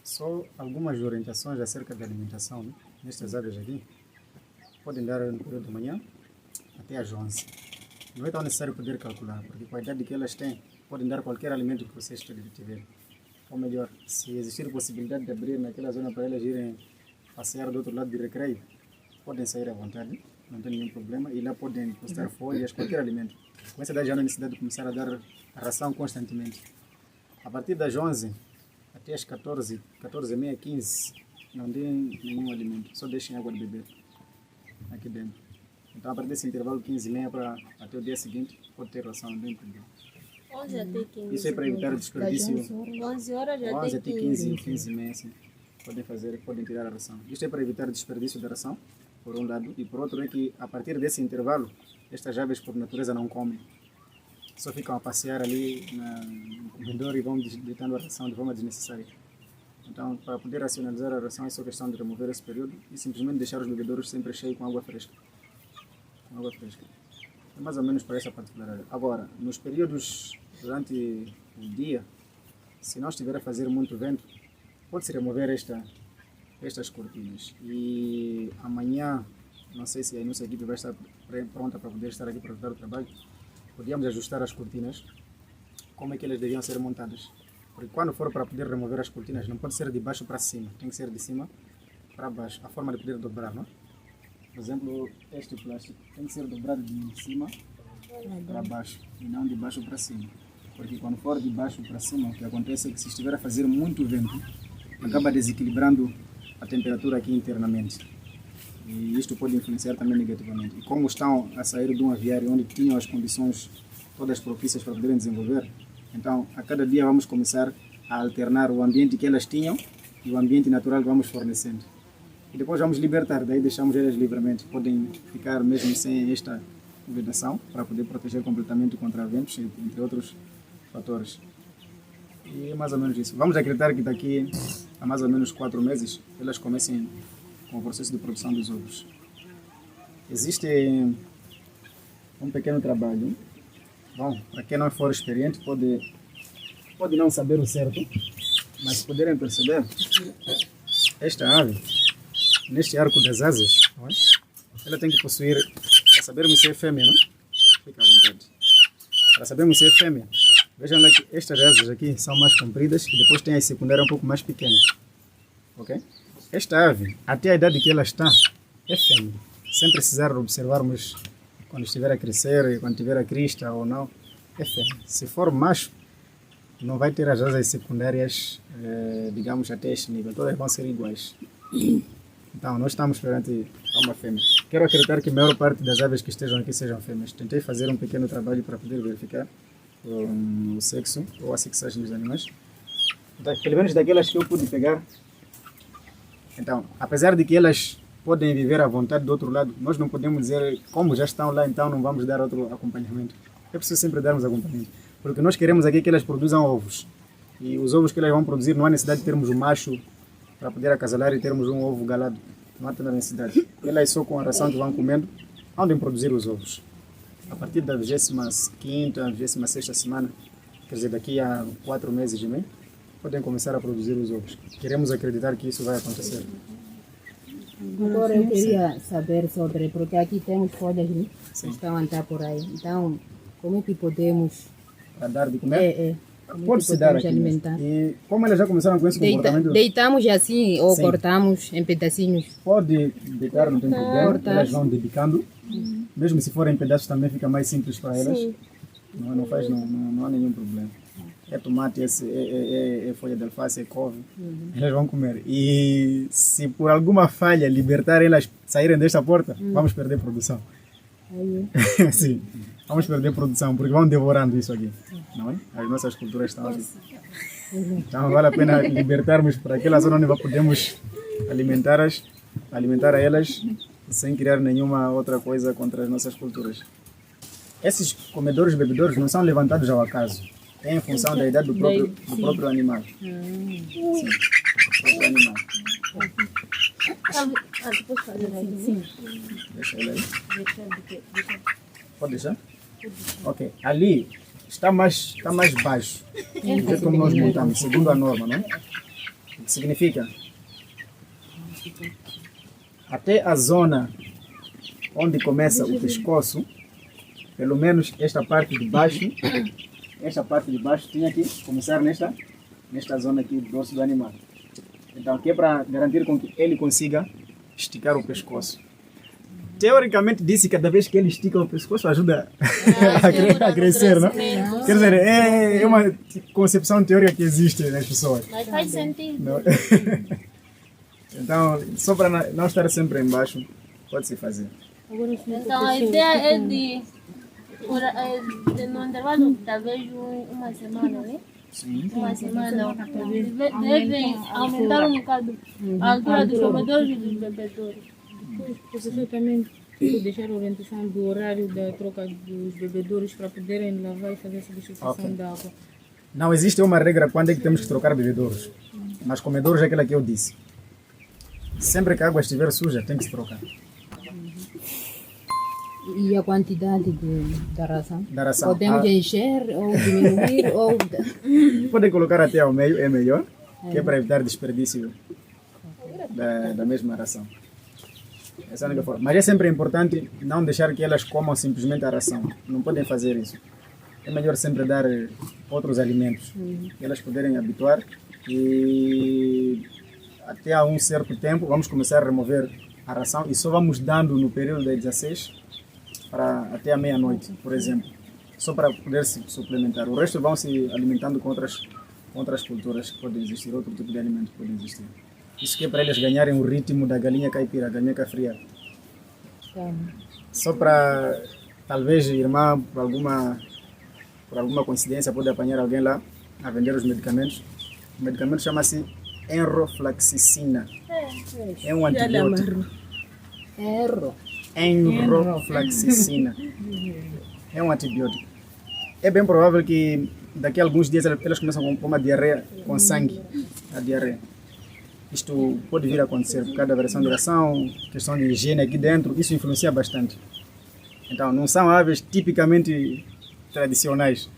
Só algumas orientações acerca da alimentação, né? Nestas áreas aqui. Podem dar no período de manhã até às 11. Não é tão necessário poder calcular, porque com a idade que elas têm, podem dar qualquer alimento que vocês tiverem. Ou melhor, se existir possibilidade de abrir naquela zona para elas irem passear do outro lado de recreio, podem sair à vontade, não tem nenhum problema, e lá podem postar folhas, qualquer alimento. Com essa idade já não há necessidade de começar a dar a ração constantemente. A partir das 11 até as 14, 14h30, 15, não deem nenhum alimento, só deixem água de beber aqui dentro. Então, a partir desse intervalo 15h30 para até o dia seguinte, pode ter ração, não tem problema. 11 até 15. Isso é para evitar o desperdício. 11 horas já 11 tem até 15, 15h30, assim. Podem tirar a ração. Isto é para evitar o desperdício da ração, por um lado, e por outro é que, a partir desse intervalo, estas aves, por natureza, não comem. Só ficam a passear ali no comedor e vão deitando a ração de forma desnecessária. Então, para poder racionalizar a ração, é só questão de remover esse período e simplesmente deixar os bebedouros sempre cheios com água fresca. É mais ou menos para essa particularidade. Agora, nos períodos durante o dia, se não estiver a fazer muito vento, pode-se remover estas cortinas. E amanhã, não sei se a nossa equipe vai estar pronta para poder estar aqui para ajudar o trabalho, podíamos ajustar as cortinas, como é que elas deviam ser montadas. Porque quando for para poder remover as cortinas, não pode ser de baixo para cima, tem que ser de cima para baixo, a forma de poder dobrar, não? Por exemplo, este plástico tem que ser dobrado de cima para baixo e não de baixo para cima. Porque quando for de baixo para cima, o que acontece é que se estiver a fazer muito vento, acaba desequilibrando a temperatura aqui internamente. E isto pode influenciar também negativamente. E como estão a sair de um aviário onde tinham as condições todas propícias para poderem desenvolver, então a cada dia vamos começar a alternar o ambiente que elas tinham e o ambiente natural que vamos fornecendo. E depois vamos libertar, daí deixamos elas livremente. Podem ficar mesmo sem esta vedação para poder proteger completamente contra ventos, entre outros fatores. E é mais ou menos isso. Vamos acreditar que daqui a mais ou menos 4 meses elas comecem com o processo de produção dos ovos. Existe um pequeno trabalho. Bom, para quem não for experiente pode não saber o certo, mas se puderem perceber, esta ave, neste arco das asas, ela tem que possuir, para sabermos se é fêmea, não? Fica à vontade. Para sabermos se é fêmea, vejam lá que estas asas aqui são mais compridas e depois tem as secundárias um pouco mais pequenas. Ok? Esta ave, até a idade que ela está, é fêmea. Sem precisar observarmos quando estiver a crescer, quando tiver a crista ou não, é fêmea. Se for macho, não vai ter as asas secundárias, digamos, até este nível. Todas vão ser iguais. Então, nós estamos perante uma fêmea. Quero acreditar que a maior parte das aves que estejam aqui sejam fêmeas. Tentei fazer um pequeno trabalho para poder verificar o sexo ou a sexagem dos animais. Então, pelo menos daquelas que eu pude pegar. Então, apesar de que elas podem viver à vontade do outro lado, nós não podemos dizer, como já estão lá, então não vamos dar outro acompanhamento. É preciso sempre darmos acompanhamento. Porque nós queremos aqui que elas produzam ovos. E os ovos que elas vão produzir, não há necessidade de termos um macho para poder acasalar e termos um ovo galado. Não há tanta necessidade. Elas só com a ração que vão comendo, podem produzir os ovos. A partir da 25ª, 26ª semana, quer dizer, daqui a 4 meses e meio, podem começar a produzir os ovos. Queremos acreditar que isso vai acontecer. Agora eu queria saber sobre, porque aqui temos folhas, né? Que estão a andar por aí. Então, como é que podemos... Para dar de comer? Pode-se dar aqui. Alimentar. E como elas já começaram com esse comportamento... Deitamos assim ou cortamos em pedacinhos? Pode deitar, não tem problema. Elas vão dedicando. Mesmo se forem pedaços também fica mais simples para elas. Não há nenhum problema. É tomate, é folha de alface, é couve. Elas vão comer. E se por alguma falha libertar elas saírem desta porta, vamos perder produção. Sim, vamos perder produção, porque vão devorando isso aqui. Não é? As nossas culturas estão aqui. Então vale a pena libertarmos para aquela zona onde podemos alimentar a elas sem criar nenhuma outra coisa contra as nossas culturas. Esses comedores e bebedouros não são levantados ao acaso. É em função da idade do próprio animal. Sim, do próprio animal. Depois fazer assim. Deixa ele aí. Pode deixar? Ok. Ali está mais baixo. Do jeito como nós montamos, segundo a norma, não é? O que significa? Até a zona onde começa o pescoço, pelo menos esta parte de baixo tinha que começar nesta zona aqui do dorso do animal. Então, que é para garantir com que ele consiga esticar o pescoço. Teoricamente, disse que cada vez que ele estica o pescoço ajuda a crescer, não? Quer dizer, é uma concepção teórica que existe nas pessoas. Mas faz sentido. Não? Então, só para não estar sempre embaixo, pode-se fazer. Então a ideia é de no intervalo talvez uma semana, né? Sim. Uma semana. Devem aumentar um bocado a altura dos comedores e dos bebedouros. O professor também pode deixar a orientação do horário da troca dos bebedouros para poderem lavar e fazer a substituição da água. Não existe uma regra quando é que temos que trocar bebedouros. Mas comedouros é aquela que eu disse. Sempre que a água estiver suja, tem que se trocar. E a quantidade da ração? Da ração. Podemos encher ou diminuir ou... Podem colocar até ao meio, é melhor, que é para evitar desperdício da mesma ração. Essa é a única forma. Mas é sempre importante não deixar que elas comam simplesmente a ração. Não podem fazer isso. É melhor sempre dar outros alimentos que elas poderem habituar e até a um certo tempo vamos começar a remover a ração e só vamos dando no período das 16 para até a meia-noite, por exemplo, só para poder se suplementar. O resto vão se alimentando com outras culturas que podem existir, outro tipo de alimentos que podem existir. Isso que é para eles ganharem o ritmo da galinha caipira, galinha cafriada. Só para, talvez, irmã, por alguma coincidência, pode apanhar alguém lá a vender os medicamentos. O medicamento chama-se enrofloxacina. É um antibiótico. Enrofloxacina. É um antibiótico. É bem provável que daqui a alguns dias elas começam com uma diarreia com sangue. A diarreia. Isto pode vir a acontecer por causa da variação de ração, questão de higiene aqui dentro, isso influencia bastante. Então, não são aves tipicamente tradicionais.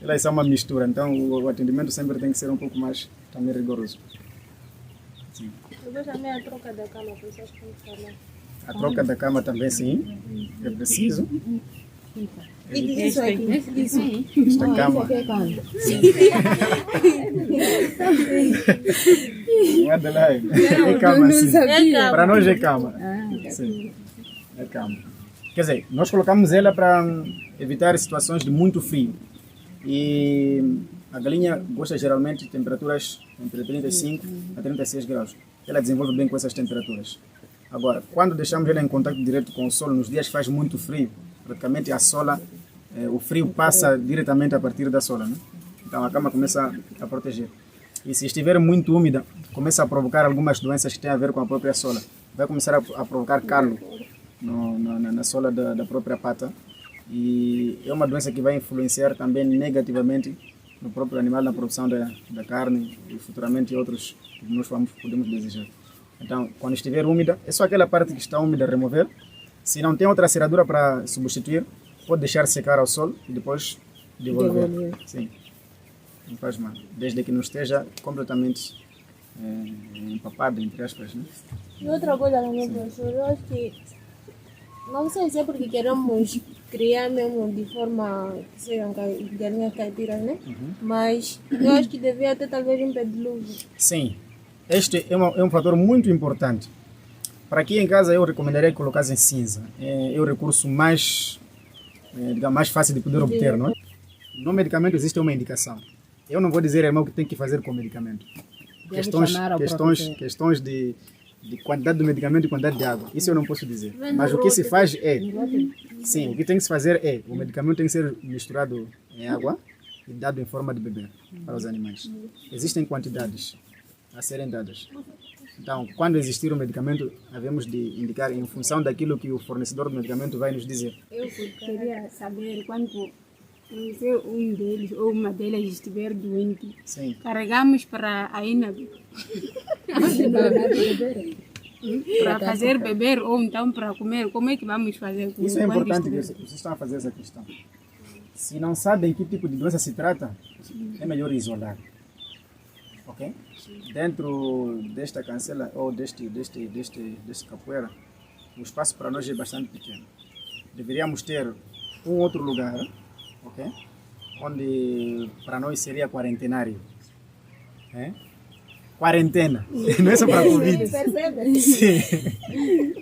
Elas são uma mistura, então o atendimento sempre tem que ser um pouco mais também rigoroso. Sim. Depois também a troca da cama, pessoas que falar. A troca da cama também, sim, é preciso. Isso aqui. Esta cama. Não é de lá, é cama, sim. Para nós é cama. Sim, é cama. Quer dizer, nós colocamos ela para evitar situações de muito frio. E a galinha gosta geralmente de temperaturas entre 35 a 36 graus. Ela desenvolve bem com essas temperaturas. Agora, quando deixamos ela em contato direto com o solo, nos dias que faz muito frio, praticamente a sola, o frio passa diretamente a partir da sola, né? Então a cama começa a proteger. E se estiver muito úmida, começa a provocar algumas doenças que têm a ver com a própria sola. Vai começar a provocar calo na sola da própria pata. E é uma doença que vai influenciar também negativamente no próprio animal, na produção da carne e futuramente outros que nós podemos desejar. Então, quando estiver úmida, é só aquela parte que está úmida remover. Se não tem outra ceradura para substituir, pode deixar secar ao sol e depois devolver. Sim, não faz mal. Desde que não esteja completamente empapada, entre aspas, né? E outra coisa também, professor, eu acho que não sei se é porque queremos criar mesmo de forma que sejam galinhas caipiras, né? Mas eu acho que devia ter talvez um pedilúvio. Sim, este é um fator muito importante. Para aqui em casa eu recomendaria que colocassem cinza. É o recurso mais fácil de poder obter, não é? No medicamento existe uma indicação. Eu não vou dizer, irmão, que tem que fazer com o medicamento. Questões de quantidade do medicamento e quantidade de água. Isso eu não posso dizer. Mas o que se faz é... Sim, o que tem que se fazer é... O medicamento tem que ser misturado em água e dado em forma de beber para os animais. Existem quantidades a serem dadas. Então, quando existir o medicamento, havemos de indicar em função daquilo que o fornecedor do medicamento vai nos dizer. Eu queria saber quando se um deles ou uma delas estiver doente, Sim. carregamos para a INAB para fazer beber ou então para comer. Como é que vamos fazer? Isso é importante que vocês estão a fazer essa questão. Se não sabem que tipo de doença se trata, é melhor isolar. Ok? Dentro desta cancela ou deste capoeira, o espaço para nós é bastante pequeno. Deveríamos ter um outro lugar, ok? Onde para nós seria quarentenário. É? Quarentena, não é só para Covid. Sim.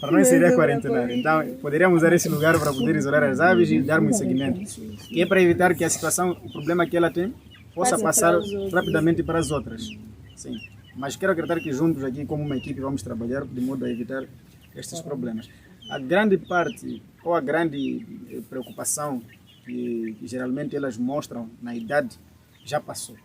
Para nós seria quarentenário. Então, poderíamos usar esse lugar para poder isolar as aves e darmos seguimento. E é para evitar que a situação, o problema que ela tem, possa passar rapidamente para as outras. Sim. Mas quero acreditar que juntos aqui, como uma equipe, vamos trabalhar de modo a evitar estes problemas. A grande parte, ou a grande preocupação que geralmente elas mostram na idade, já passou.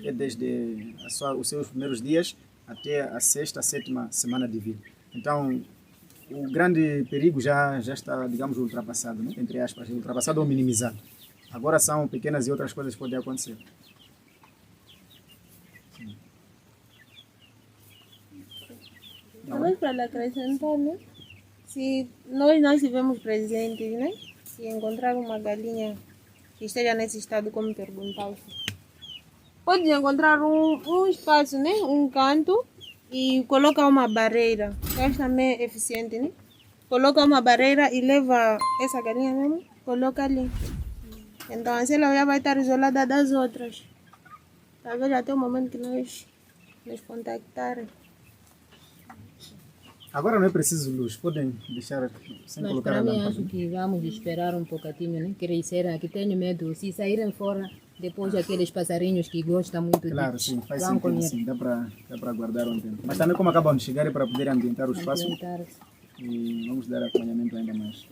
É desde os seus primeiros dias até a 6ª, 7ª semana de vida. Então, o grande perigo já está, digamos, ultrapassado, né? Entre aspas, ultrapassado ou minimizado. Agora são pequenas e outras coisas que podem acontecer. Talvez para acrescentar, né? Se nós não estivermos presentes, né? Se encontrar uma galinha que esteja nesse estado, como perguntaste, pode encontrar um espaço, né? Um canto e coloca uma barreira. Eu acho também é eficiente, né? Coloca uma barreira e leva essa galinha mesmo, coloca ali. Então assim ela já vai estar isolada das outras. Talvez até o momento que nós nos contactarem. Agora não é preciso luz, podem deixar sem Mas colocar para a mim lâmpada. acho que vamos esperar um pouquinho, né? Crescer, que tenho medo. Se saírem fora, depois aqueles passarinhos que gostam muito Claro, de sim, faz vão sentido, comer. sim, dá para guardar um tempo. Mas também como acabam de chegar é para poder ambientar o espaço Ambientar-se. e vamos dar acompanhamento ainda mais.